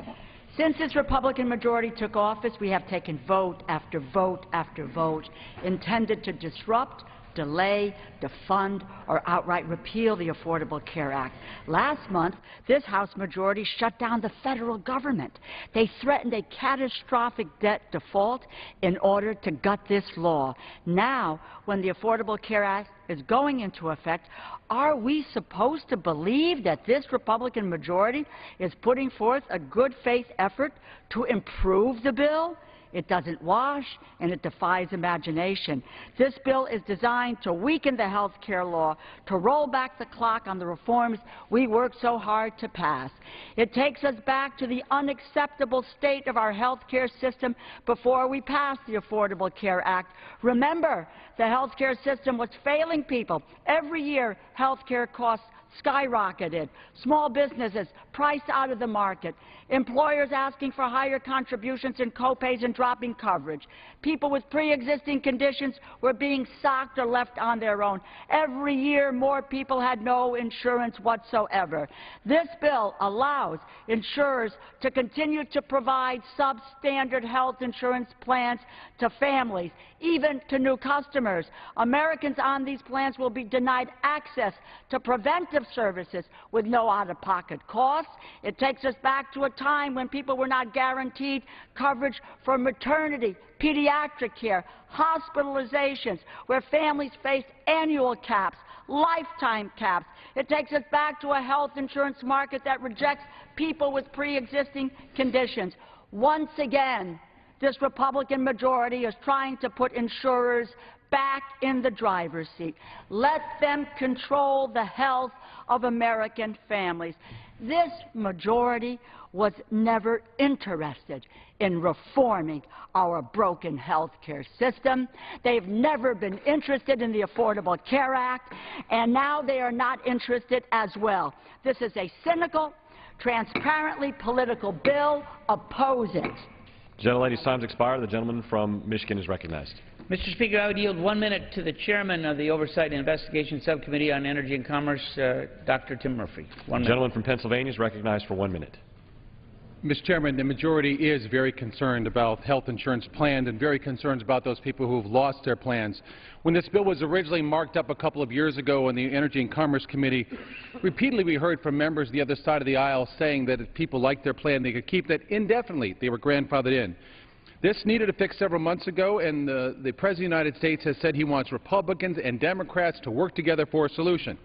Since this Republican majority took office, we have taken vote after vote after vote intended to disrupt, delay, defund, or outright repeal the Affordable Care Act. Last month, this House majority shut down the federal government. They threatened a catastrophic debt default in order to gut this law. Now, when the Affordable Care Act is going into effect, are we supposed to believe that this Republican majority is putting forth a good faith effort to improve the bill? It doesn't wash, and it defies imagination. This bill is designed to weaken the health care law, to roll back the clock on the reforms we worked so hard to pass. It takes us back to the unacceptable state of our health care system before we passed the Affordable Care Act. Remember, the health care system was failing people. Every year, health care costs skyrocketed, small businesses priced out of the market, employers asking for higher contributions and copays and dropping coverage. People with pre-existing conditions were being socked or left on their own. Every year, more people had no insurance whatsoever. This bill allows insurers to continue to provide substandard health insurance plans to families, even to new customers. Americans on these plans will be denied access to preventive services with no out-of-pocket costs. It takes us back to a time when people were not guaranteed coverage for maternity, pediatric care, hospitalizations, where families faced annual caps, lifetime caps. It takes us back to a health insurance market that rejects people with pre-existing conditions. Once again, this Republican majority is trying to put insurers back in the driver's seat. Let them control the health of American families. This majority was never interested in reforming our broken health care system. They've never been interested in the Affordable Care Act, and now they are not interested as well. This is a cynical, transparently political bill. Oppose it. Gentlelady's time's expired. The gentleman from Michigan is recognized. Mr. Speaker, I would yield 1 minute to the chairman of the Oversight and Investigation Subcommittee on Energy and Commerce, Dr. Tim Murphy. 1 minute. The gentleman from Pennsylvania is recognized for 1 minute. Mr. Chairman, the majority is very concerned about health insurance plans and very concerned about those people who have lost their plans. When this bill was originally marked up a couple of years ago in the Energy and Commerce Committee, repeatedly we heard from members on the other side of the aisle saying that if people liked their plan, they could keep that indefinitely. They were grandfathered in. This needed a fix several months ago, and the President of the United States has said he wants Republicans and Democrats to work together for a solution.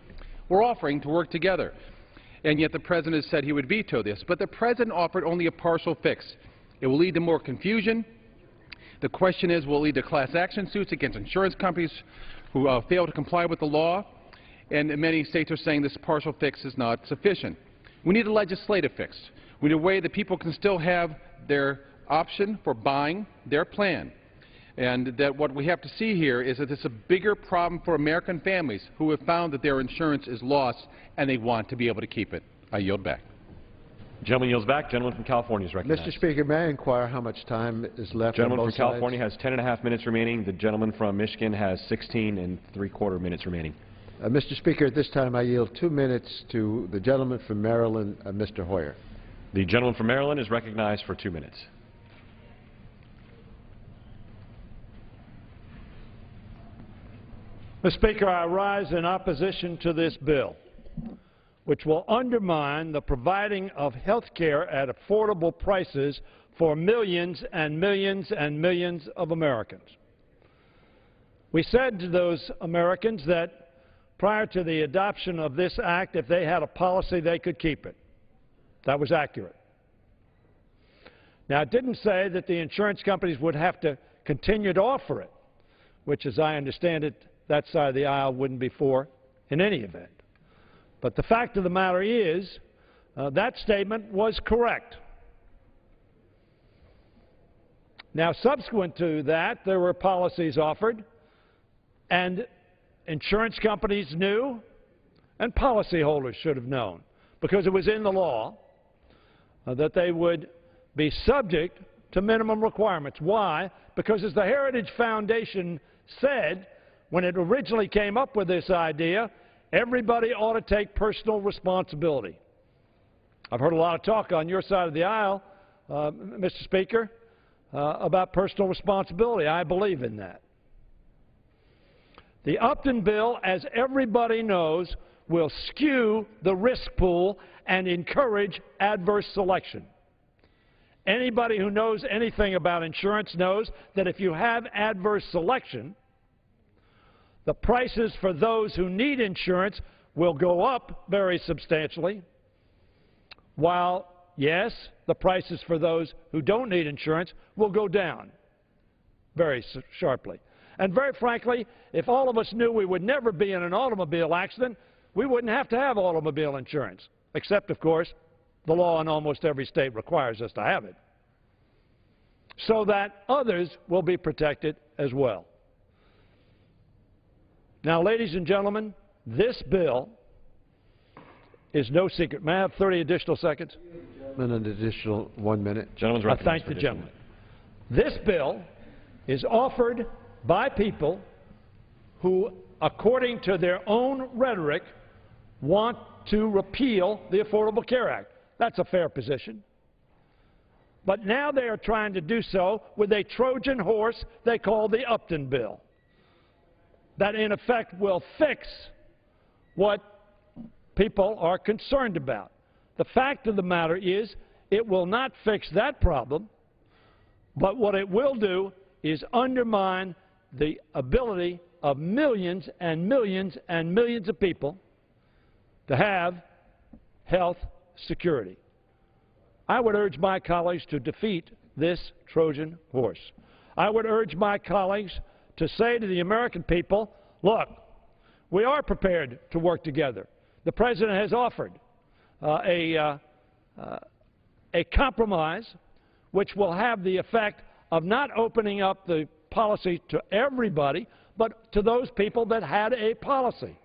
We're offering to work together. And yet the President has said he would veto this. But the President offered only a partial fix. It will lead to more confusion. The question is, will it lead to class action suits against insurance companies who fail to comply with the law? And many states are saying this partial fix is not sufficient. We need a legislative fix. We need a way that people can still have their option for buying their plan. And that what we have to see here is that it's a bigger problem for American families who have found that their insurance is lost and they want to be able to keep it. I yield back. Gentleman yields back. Gentleman from California is recognized. Mr. Speaker, may I inquire how much time is left? Gentleman from California has 10.5 minutes remaining. The gentleman from Michigan has 16 3/4 minutes remaining. Mr. Speaker, at this time I yield 2 minutes to the gentleman from Maryland, Mr. Hoyer. The gentleman from Maryland is recognized for 2 minutes. Mr. Speaker, I rise in opposition to this bill, which will undermine the providing of health care at affordable prices for millions and millions and millions of Americans. We said to those Americans that prior to the adoption of this act, if they had a policy, they could keep it. That was accurate. Now, it didn't say that the insurance companies would have to continue to offer it, which, as I understand it, that side of the aisle wouldn't be for in any event. But the fact of the matter is that statement was correct. Now, subsequent to that, there were policies offered, and insurance companies knew, and policyholders should have known, because it was in the law, that they would be subject to minimum requirements. Why? Because as the Heritage Foundation said, when it originally came up with this idea, everybody ought to take personal responsibility. I've heard a lot of talk on your side of the aisle, Mr. Speaker, about personal responsibility. I believe in that. The Upton bill, as everybody knows, will skew the risk pool and encourage adverse selection. Anybody who knows anything about insurance knows that if you have adverse selection, the prices for those who need insurance will go up very substantially, while, yes, the prices for those who don't need insurance will go down very sharply. And very frankly, if all of us knew we would never be in an automobile accident, we wouldn't have to have automobile insurance, except, of course, the law in almost every state requires us to have it, so that others will be protected as well. Now, ladies and gentlemen, this bill is no secret. May I have 30 additional seconds? And an additional 1 minute. Gentleman's I thank the gentleman. This bill is offered by people who, according to their own rhetoric, want to repeal the Affordable Care Act. That's a fair position. But now they are trying to do so with a Trojan horse they call the Upton bill, that in effect will fix what people are concerned about. The fact of the matter is it will not fix that problem, but what it will do is undermine the ability of millions and millions and millions of people to have health security. I would urge my colleagues to defeat this Trojan horse. I would urge my colleagues to say to the American people, look, we are prepared to work together. The President has offered a compromise which will have the effect of not opening up the policy to everybody, but to those people that had a policy.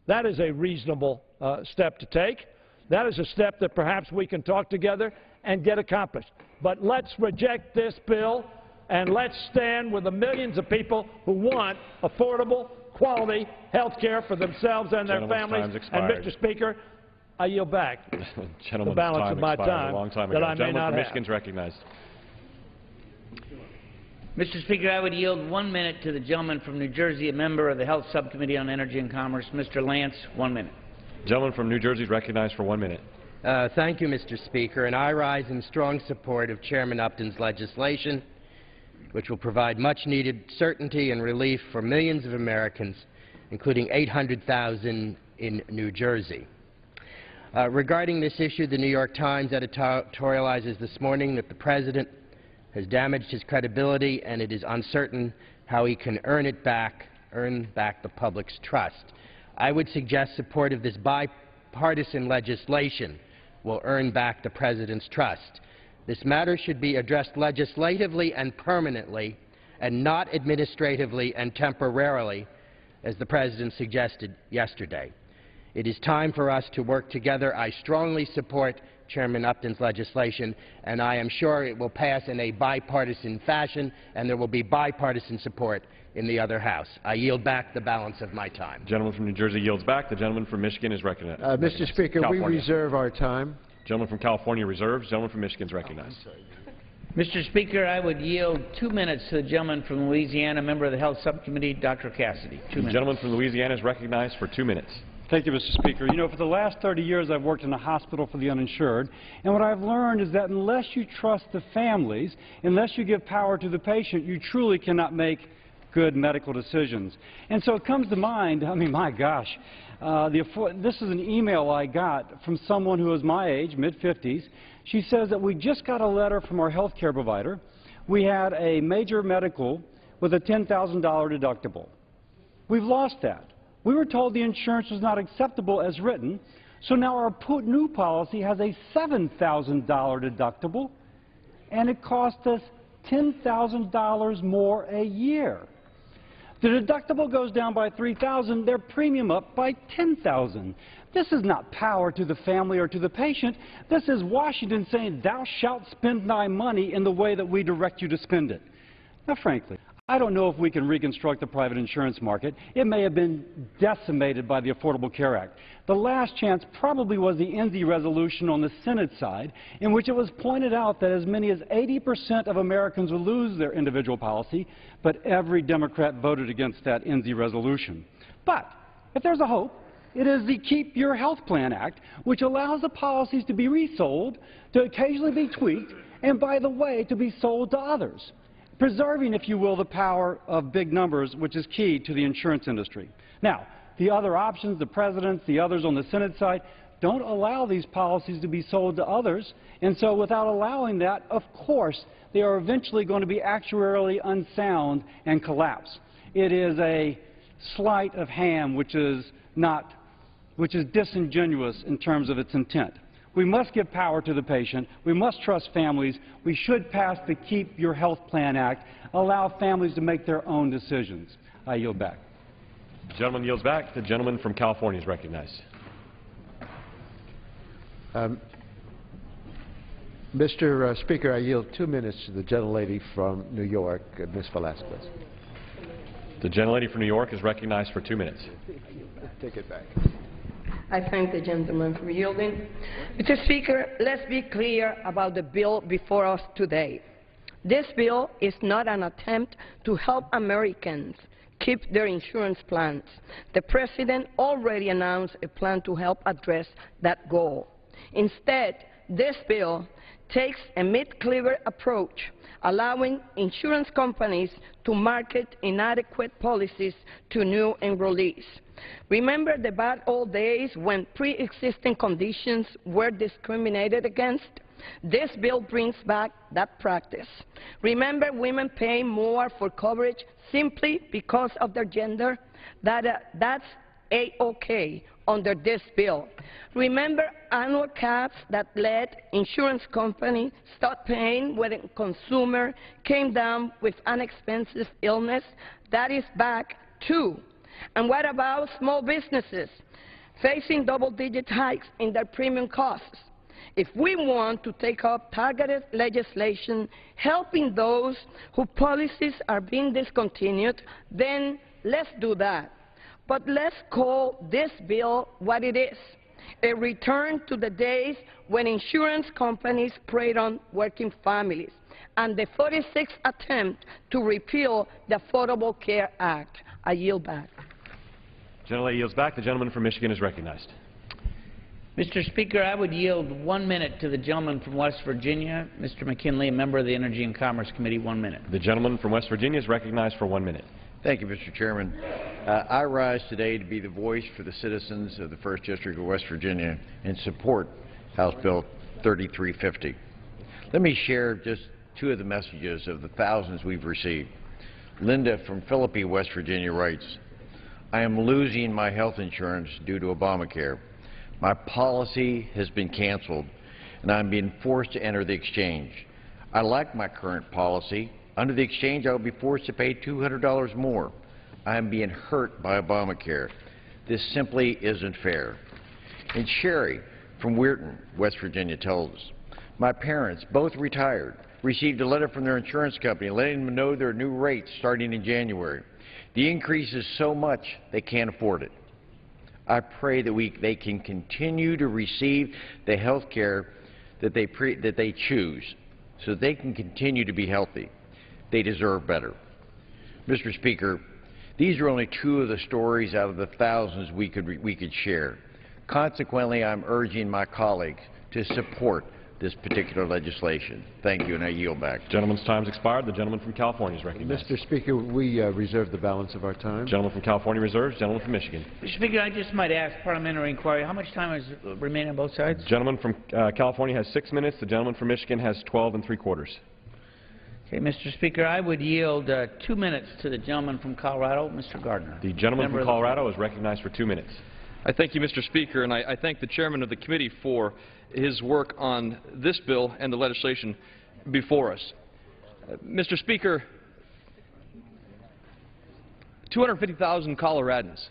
That is a reasonable step to take. That is a step that perhaps we can talk together and get accomplished. But let's reject this bill, and let's stand with the millions of people who want affordable, quality health care for themselves and their families. And, Mr. Speaker, I yield back the balance of my time that I may not have. Michigan's recognized. Mr. Speaker, I would yield 1 minute to the gentleman from New Jersey, a member of the Health Subcommittee on Energy and Commerce, Mr. Lance. 1 minute. Gentleman from New Jersey is recognized for 1 minute. Thank you, Mr. Speaker, and I rise in strong support of Chairman Upton's legislation, which will provide much-needed certainty and relief for millions of Americans, including 800,000 in New Jersey. Regarding this issue, the New York Times editorializes this morning that the President has damaged his credibility, and it is uncertain how he can earn back the public's trust. I would suggest support of this bipartisan legislation will earn back the President's trust. This matter should be addressed legislatively and permanently, and not administratively and temporarily, as the President suggested yesterday. It is time for us to work together. I strongly support Chairman Upton's legislation, and I am sure it will pass in a bipartisan fashion, and there will be bipartisan support in the other House. I yield back the balance of my time. The gentleman from New Jersey yields back. The gentleman from Michigan is recognized. Mr. Speaker, we reserve our time. Gentleman from California reserves. Gentleman from Michigan is recognized. Mr. Speaker, I would yield 2 minutes to the gentleman from Louisiana, member of the Health Subcommittee, Dr. Cassidy. 2 minutes. The gentleman from Louisiana is recognized for 2 minutes. Thank you, Mr. Speaker. You know, for the last 30 years, I've worked in a hospital for the uninsured, and what I've learned is that unless you trust the families, unless you give power to the patient, you truly cannot make good medical decisions. And so it comes to mind, I mean, my gosh, this is an email I got from someone who is my age, mid-50s. She says that we just got a letter from our health care provider. We had a major medical with a $10,000 deductible. We've lost that. We were told the insurance was not acceptable as written, so now our new policy has a $7,000 deductible, and it cost us $10,000 more a year. The deductible goes down by $3,000, their premium up by $10,000. This is not power to the family or to the patient. This is Washington saying, "Thou shalt spend thy money in the way that we direct you to spend it." Now, frankly, I don't know if we can reconstruct the private insurance market. It may have been decimated by the Affordable Care Act. The last chance probably was the Enzi resolution on the Senate side, in which it was pointed out that as many as 80% of Americans would lose their individual policy, but every Democrat voted against that Enzi resolution. But if there's a hope, it is the Keep Your Health Plan Act, which allows the policies to be resold, to occasionally be tweaked, and by the way, to be sold to others, preserving, if you will, the power of big numbers, which is key to the insurance industry. Now, the other options, the President's, the others on the Senate side, don't allow these policies to be sold to others, and so without allowing that, of course, they are eventually going to be actuarially unsound and collapse. It is a sleight of hand which is disingenuous in terms of its intent. We must give power to the patient. We must trust families. We should pass the Keep Your Health Plan Act, allow families to make their own decisions. I yield back. The gentleman yields back. The gentleman from California is recognized. Mr. Speaker, I yield 2 minutes to the gentlelady from New York, Ms. Velasquez. The gentlelady from New York is recognized for 2 minutes. Take it back. I thank the gentleman for yielding. Mr. Speaker, let's be clear about the bill before us today. This bill is not an attempt to help Americans keep their insurance plans. The President already announced a plan to help address that goal. Instead, this bill takes a mid-cleaver approach, allowing insurance companies to market inadequate policies to new enrollees. Remember the bad old days when pre-existing conditions were discriminated against? This bill brings back that practice. Remember women paying more for coverage simply because of their gender? That's A-OK under this bill. Remember annual caps that let insurance companies start paying when a consumer came down with inexpensive illness? That is back too. And what about small businesses facing double-digit hikes in their premium costs? If we want to take up targeted legislation helping those whose policies are being discontinued, then let's do that. But let's call this bill what it is: a return to the days when insurance companies preyed on working families, and the 46th attempt to repeal the Affordable Care Act. I yield back. Gentlelady yields back. The gentleman from Michigan is recognized. Mr. Speaker, I would yield 1 minute to the gentleman from West Virginia, Mr. McKinley, a member of the Energy and Commerce Committee. 1 minute. The gentleman from West Virginia is recognized for 1 minute. Thank you, Mr. Chairman. I rise today to be the voice for the citizens of the 1st District of West Virginia and support House Bill 3350. Let me share just two of the messages of the thousands we've received. Linda from Philippi, West Virginia writes, "I am losing my health insurance due to Obamacare. My policy has been canceled, and I'm being forced to enter the exchange. I like my current policy. Under the exchange, I will be forced to pay $200 more. I am being hurt by Obamacare. This simply isn't fair." And Sherry from Weirton, West Virginia tells us, "My parents, both retired, received a letter from their insurance company letting them know their new rates starting in January. The increase is so much they can't afford it. I pray that they can continue to receive the health care that they choose so they can continue to be healthy. They deserve better." Mr. Speaker, these are only two of the stories out of the thousands we could share. Consequently, I'm urging my colleagues to support this particular legislation. Thank you, and I yield back. Gentleman's time's expired. The gentleman from California is recognized. Mr. Speaker, we reserve the balance of our time. Gentleman from California reserves. Gentleman from Michigan. Mr. Speaker, I just might ask parliamentary inquiry. How much time is remaining on both sides? Gentleman from California has 6 minutes. The gentleman from Michigan has 12 3/4. Okay, Mr. Speaker, I would yield 2 minutes to the gentleman from Colorado, Mr. Gardner. The gentleman from Colorado is recognized for 2 minutes. I thank you, Mr. Speaker, and I thank the chairman of the committee for his work on this bill and the legislation before us. Mr. Speaker, 250,000 Coloradans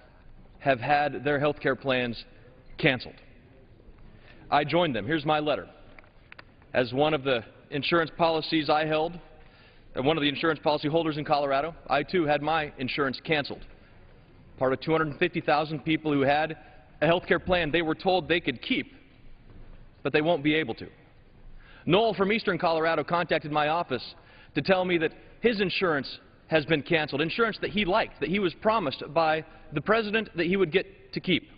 have had their health care plans canceled. I joined them. Here's my letter. As one of the insurance policies I held, one of the insurance policy holders in Colorado, I too had my insurance canceled. Part of 250,000 people who had a health care plan they were told they could keep, but they won't be able to. Noel from Eastern Colorado contacted my office to tell me that his insurance has been canceled, insurance that he liked, that he was promised by the president that he would get to keep.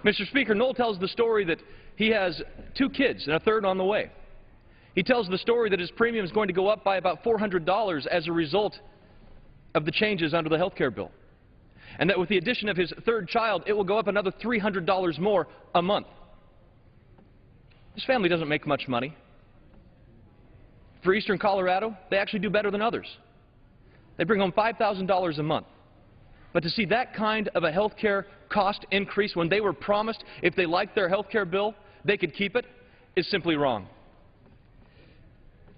Mr. Speaker, Noel tells the story that he has 2 kids and a third on the way. He tells the story that his premium is going to go up by about $400 as a result of the changes under the health care bill, and that with the addition of his 3rd child, it will go up another $300 more a month. This family doesn't make much money. For Eastern Colorado, they actually do better than others. They bring home $5,000 a month. But to see that kind of a health care cost increase when they were promised if they liked their health care bill, they could keep it, is simply wrong.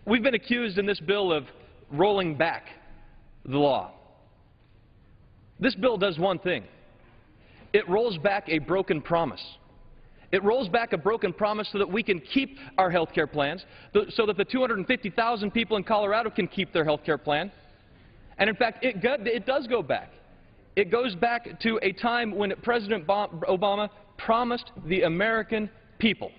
We've been accused in this bill of rolling back the law. This bill does one thing. It rolls back a broken promise. It rolls back a broken promise so that we can keep our health care plans, so that the 250,000 people in Colorado can keep their health care plan. And in fact, it does go back. It goes back to a time when President Obama promised the American people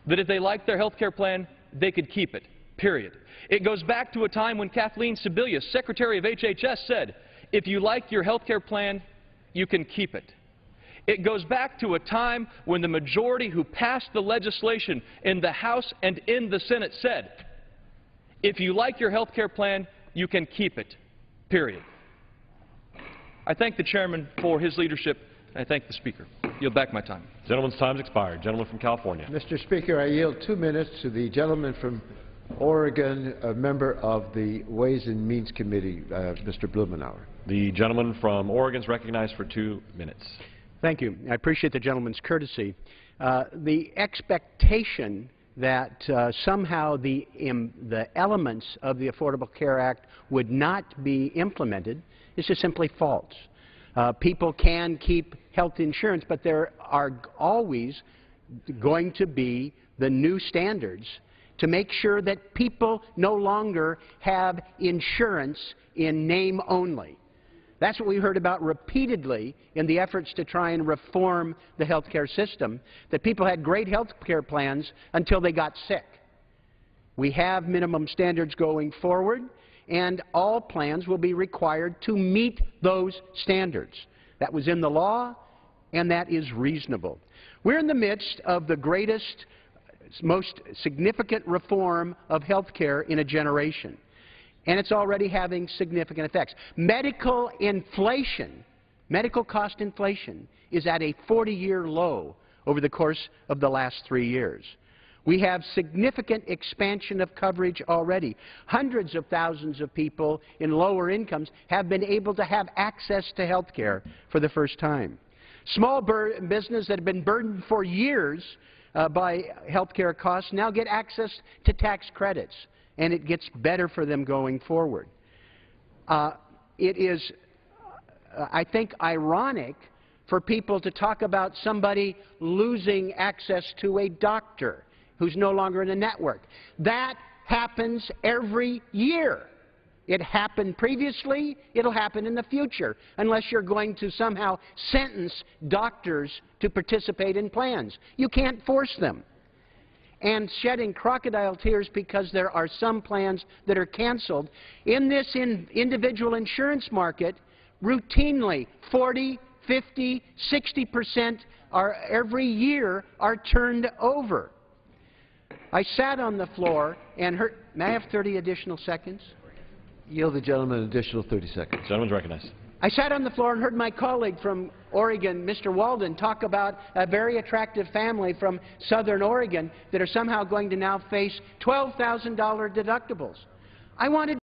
that if they liked their health care plan, they could keep it, period. It goes back to a time when Kathleen Sebelius, Secretary of HHS, said, if you like your health care plan, you can keep it. It goes back to a time when the majority who passed the legislation in the House and in the Senate said, if you like your health care plan, you can keep it, period. I thank the chairman for his leadership, and I thank the Speaker. Yield back my time. Gentleman's time's expired. Gentleman from California. Mr. Speaker, I yield 2 minutes to the gentleman from Oregon, a member of the Ways and Means Committee, Mr. Blumenauer. The gentleman from Oregon is recognized for 2 minutes. Thank you. I appreciate the gentleman's courtesy. The expectation that somehow the elements of the Affordable Care Act would not be implemented is just simply false. People can keep health insurance, but there are always going to be the new standards to make sure that people no longer have insurance in name only. That's what we heard about repeatedly in the efforts to try and reform the health care system, that people had great health care plans until they got sick. We have minimum standards going forward, and all plans will be required to meet those standards. That was in the law, and that is reasonable. We're in the midst of the greatest, most significant reform of health care in a generation, and it's already having significant effects. Medical inflation, medical cost inflation, is at a 40-year low over the course of the last 3 years. We have significant expansion of coverage already. Hundreds of thousands of people in lower incomes have been able to have access to health care for the first time. Small businesses that have been burdened for years by health care costs now get access to tax credits, and it gets better for them going forward. It is, I think, ironic for people to talk about somebody losing access to a doctor who's no longer in a network. That happens every year. It happened previously, it'll happen in the future, unless you're going to somehow sentence doctors to participate in plans. You can't force them. And shedding crocodile tears because there are some plans that are canceled. In this individual insurance market, routinely 40, 50, 60% every year are turned over. I sat on the floor and heard, may I have 30 additional seconds? Yield the gentleman an additional 30 seconds. Gentleman's recognized. I sat on the floor and heard my colleague from Oregon, Mr. Walden, talk about a very attractive family from southern Oregon that are somehow going to now face $12,000 deductibles. I wanted